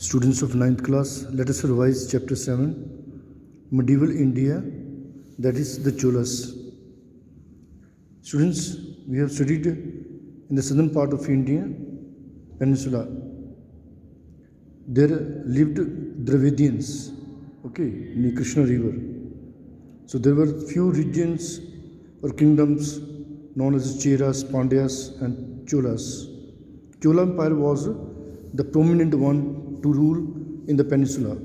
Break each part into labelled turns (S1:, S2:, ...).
S1: Students of 9th class, let us revise chapter 7, Medieval India, that is the Cholas. Students, we have studied in the southern part of India peninsula. There lived Dravidians, near Krishna river. So there were few regions or kingdoms known as Cheras, Pandyas and Cholas. Chola Empire was the prominent one to rule in the peninsula.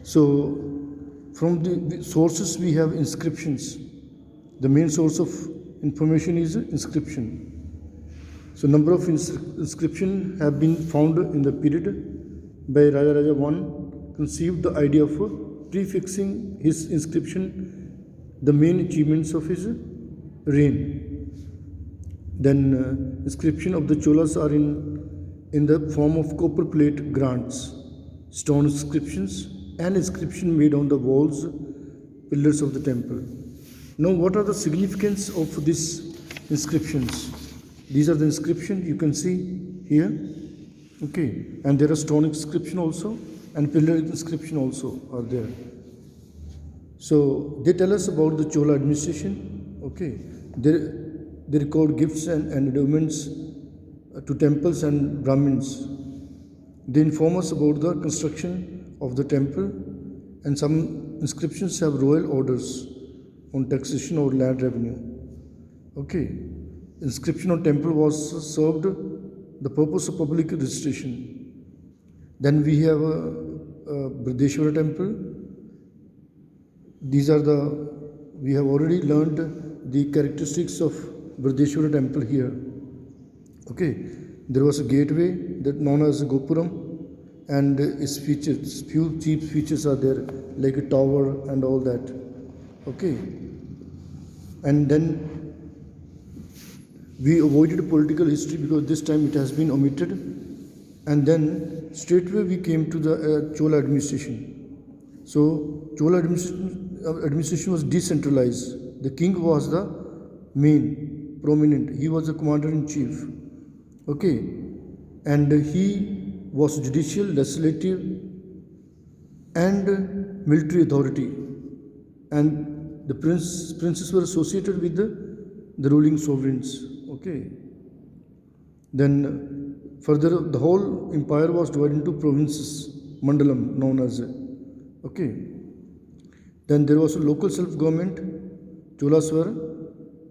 S1: So from the sources we have inscriptions. The main source of information is inscription. So number of inscription have been found in the period by Raja I conceived the idea of prefixing his inscription the main achievements of his reign. Then inscription of the Cholas are in the form of copper plate grants, stone inscriptions and inscription made on the walls, pillars of the temple. Now what are the significance of these inscriptions? These are the inscriptions you can see here. And there are stone inscription also and pillar inscription also are there. So they tell us about the Chola administration. They record gifts and endowments to temples and Brahmins. They inform us about the construction of the temple, and some inscriptions have royal orders on taxation or land revenue. Inscription on temple was served the purpose of public registration. Then we have a Brideshwara temple. We have already learned the characteristics of Brideshwara temple here. There was a gateway that known as Gopuram, and its features, few cheap features are there, like a tower and all that. And then we avoided political history because this time it has been omitted. And then straightway we came to the Chola administration. So Chola administration was decentralized. The king was the main, prominent. He was the commander-in-chief. And he was judicial, legislative and military authority. And the princes were associated with the ruling sovereigns. Then further, the whole empire was divided into provinces, mandalam known as. Then there was a local self-government. Cholas were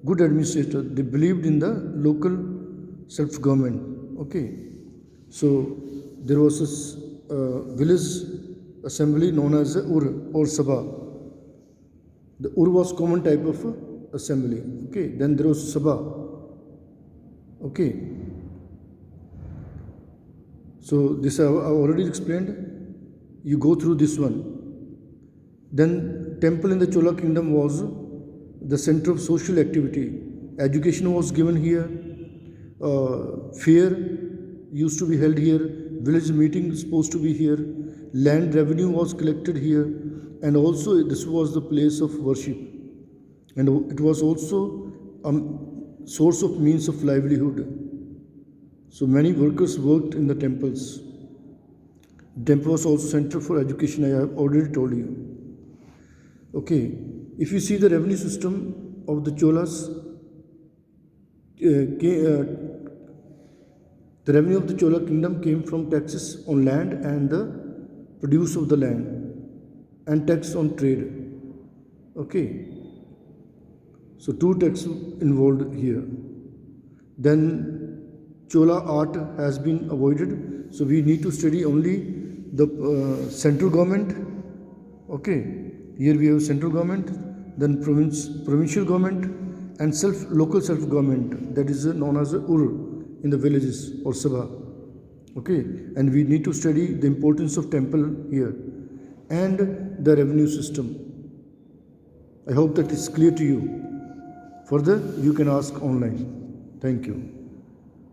S1: good administrators. They believed in the local self-government. So there was this village assembly known as Ur or Sabha. The Ur was common type of assembly. Then there was Sabha. So this I have already explained. You go through this one. Then temple in the Chola kingdom was the center of social activity. Education was given here. Fair used to be held here. Village meeting supposed to be here. Land revenue was collected here. And also this was the place of worship. And it was also a source of means of livelihood. So many workers worked in the temples. The temple was also center for education, I have already told you. If you see the revenue system of the Cholas, the revenue of the Chola kingdom came from taxes on land and the produce of the land, and tax on trade. So two taxes involved here. Then Chola art has been avoided, so we need to study only the central government. Here we have central government, then provincial government and local self-government, that is known as Ur in the villages or Sabha. And we need to study the importance of temple here and the revenue system. I hope that is clear to you. Further, you can ask online. Thank you.